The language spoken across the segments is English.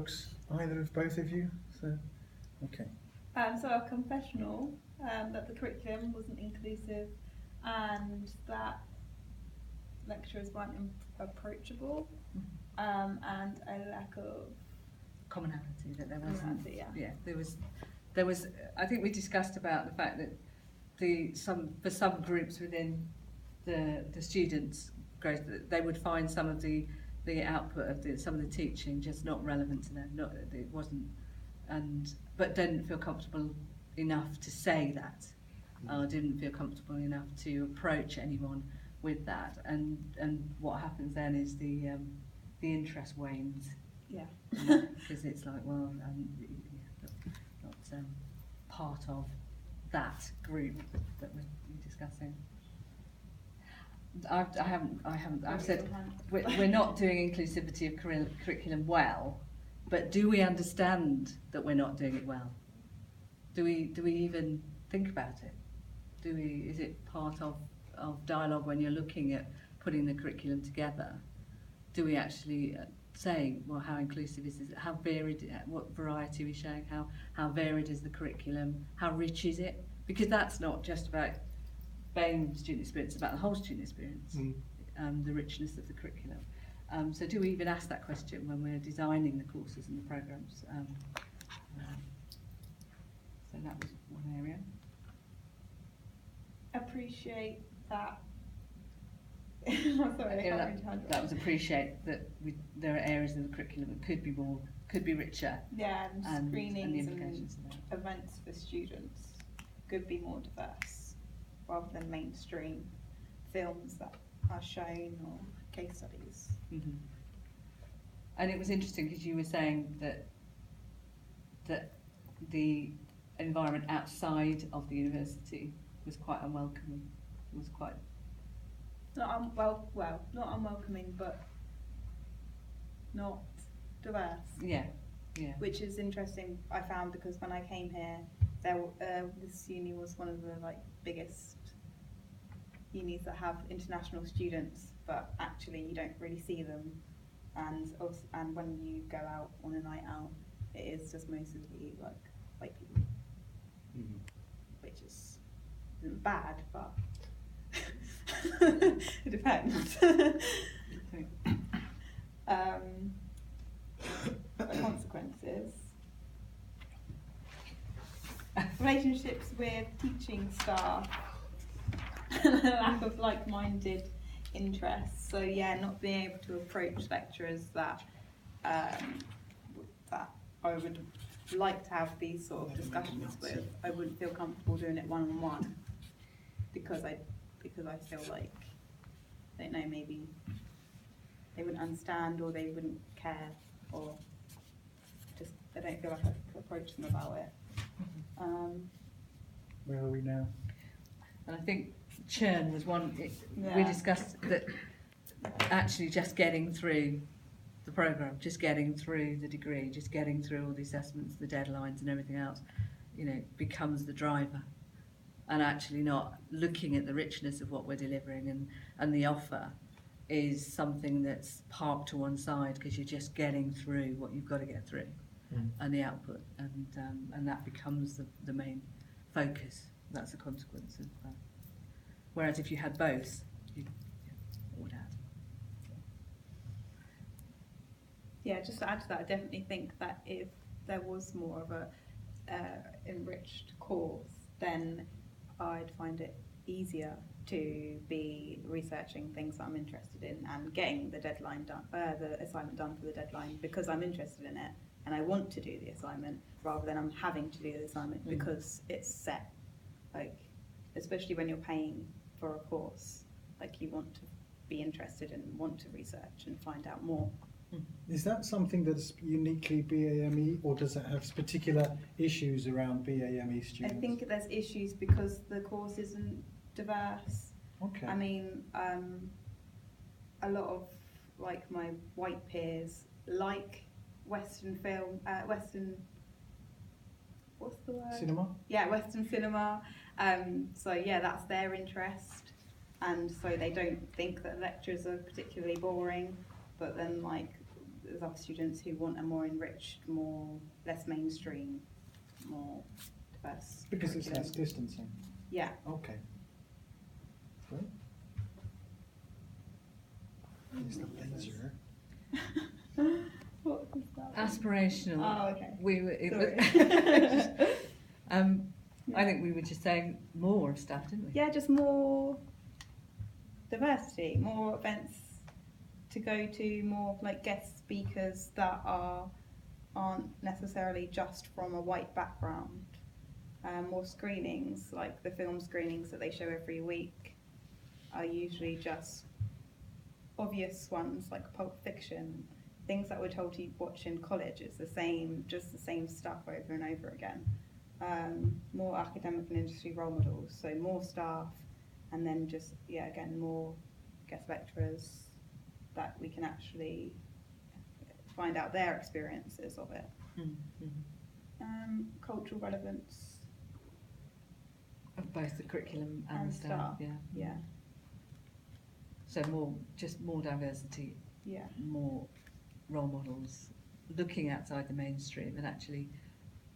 books, either of both of you? So, okay. So our confessional, that the curriculum wasn't inclusive and that lecturers weren't approachable, and a lack of commonality, that there wasn't. Yeah, there was. I think we discussed about the fact that for some groups within the students' growth, that they would find some of the output of some of the teaching just not relevant to them. It wasn't, but didn't feel comfortable enough to say that, or didn't feel comfortable enough to approach anyone with that. And what happens then is the interest wanes. Yeah. Because it's like, well, not part of that group that we're discussing. I've said we're not doing inclusivity of curriculum well, but do we understand that we're not doing it well? Do we even think about it? Is it part of dialogue when you're looking at putting the curriculum together? Do we actually say, well, how inclusive is it? How varied? What variety are we showing? How varied is the curriculum? How rich is it? Because that's not just about BAME student experience, it's about the whole student experience, the richness of the curriculum. So do we even ask that question when we're designing the courses and the programmes? So that was one area. Appreciate that. Sorry, that was appreciate that there are areas of the curriculum that could be richer. Yeah, and screenings and events for students could be more diverse, rather than mainstream films that are shown or case studies. Mm-hmm. And it was interesting because you were saying that the environment outside of the university was quite unwelcoming. It was quite not unwelcoming, but not diverse. Yeah. Which is interesting, I found, because when I came here, this uni was one of the biggest unis that have international students, but actually you don't really see them. And when you go out on a night out, it is just mostly white people, which isn't bad, but it depends. Consequences. Relationships with teaching staff, lack of like-minded interests. So yeah, not being able to approach lecturers that I would like to have these sort of discussions with. I wouldn't feel comfortable doing it one-on-one because I feel like, I don't know, maybe they wouldn't understand, or they wouldn't care, or just I don't feel like I could approach them about it. Where are we now? And I think churn was one. We discussed that actually just getting through the programme, just getting through the degree, just getting through all the assessments, the deadlines and everything else, becomes the driver. And actually not looking at the richness of what we're delivering and the offer is something that's parked to one side because you're just getting through what you've got to get through and the output, and that becomes the main focus. That's a consequence of whereas if you had both, it would add. Yeah, just to add to that, I definitely think that if there was more of a enriched course, then I'd find it easier to be researching things that I'm interested in and getting the deadline done, the assignment done for the deadline, because I'm interested in it and I want to do the assignment, rather than I'm having to do the assignment because it's set. Especially when you're paying for a course, you want to be interested and want to research and find out more. Is that something that's uniquely BAME, or does it have particular issues around BAME students? I think there's issues because the course isn't diverse. Okay. I mean, a lot of my white peers like Western film, what's the word? Cinema? Yeah, Western cinema. So yeah, that's their interest, and so they don't think that lectures are particularly boring. But then there's other students who want a more enriched, less mainstream, more diverse. Because it's curriculum. less distancing. Yeah. Okay. Great. It's the laser. What was that? Aspirational. Oh, okay. We were, Sorry. I think we were just saying more of stuff, didn't we? Yeah, just more diversity, more events to go to, more like guest speakers that aren't necessarily just from a white background. More screenings, like the film screenings that they show every week, are usually just obvious ones like Pulp Fiction, things that we're told to watch in college. It's just the same stuff over and over again. More academic and industry role models, so more staff, and then just again more guest lecturers that we can actually find out their experiences of it. Mm-hmm. Cultural relevance Of both the curriculum and and the staff. staff. Yeah. Yeah, So more diversity, yeah, more role models, looking outside the mainstream and actually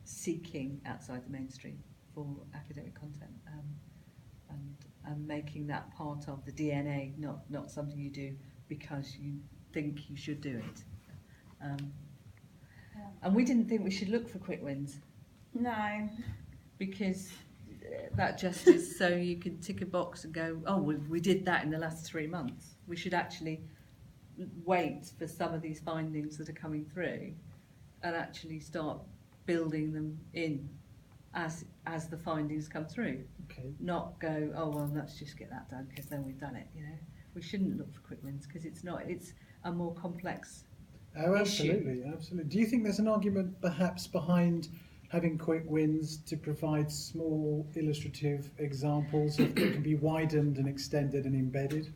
seeking outside the mainstream for academic content, and making that part of the DNA, not something you do because you think you should do it. And we didn't think we should look for quick wins No. because that just is so you can tick a box and go, oh, we did that in the last 3 months. We should actually wait for some of these findings that are coming through and actually start building them in as the findings come through. Okay. Not go, oh well, let's just get that done because then we've done it. You know, we shouldn't look for quick wins because it's a more complex. Oh, absolutely, absolutely. Do you think there's an argument perhaps behind having quick wins to provide small illustrative examples that can be widened and extended and embedded?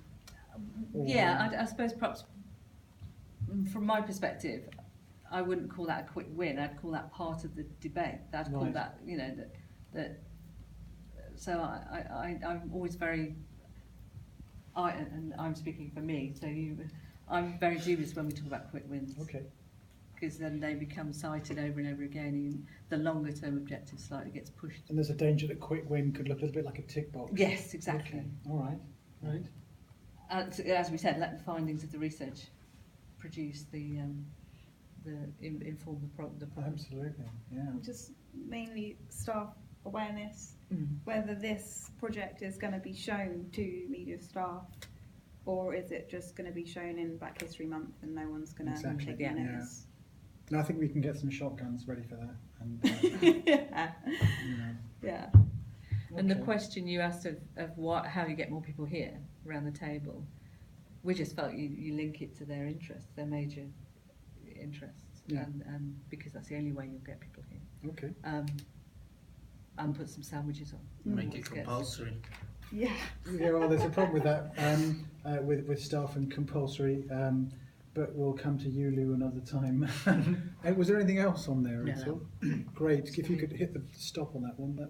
Or- Yeah, I suppose perhaps from my perspective, I wouldn't call that a quick win. I'd call that part of the debate. I'd call Right. that, you know, that. So I'm always very. And I'm speaking for me. So I'm very dubious when we talk about quick wins. Okay. Because then they become cited over and over again, and the longer term objective slightly gets pushed. And there's a danger that quick win could look a little bit like a tick box. Yes, exactly. Okay. All right. Right. As we said, let the findings of the research produce inform the problem. Absolutely. Yeah. Just mainly staff awareness, Mm. whether this project is going to be shown to media staff or is it just going to be shown in Black History Month and no one's going to Exactly, take yeah. notice. And I think we can get some shotguns ready for that. And, Yeah. you know. Yeah. And the Okay. question you asked of how you get more people here around the table, we just felt you link it to their interests, their major interests, Yeah. and because that's the only way you'll get people here. Okay. And put some sandwiches on. Make it Let's get- compulsory. Yeah. Yeah, well, there's a problem with that with staff and compulsory, but we'll come to you, Lou, another time. Was there anything else on there at No. all? Great. If you could hit the stop on that one, that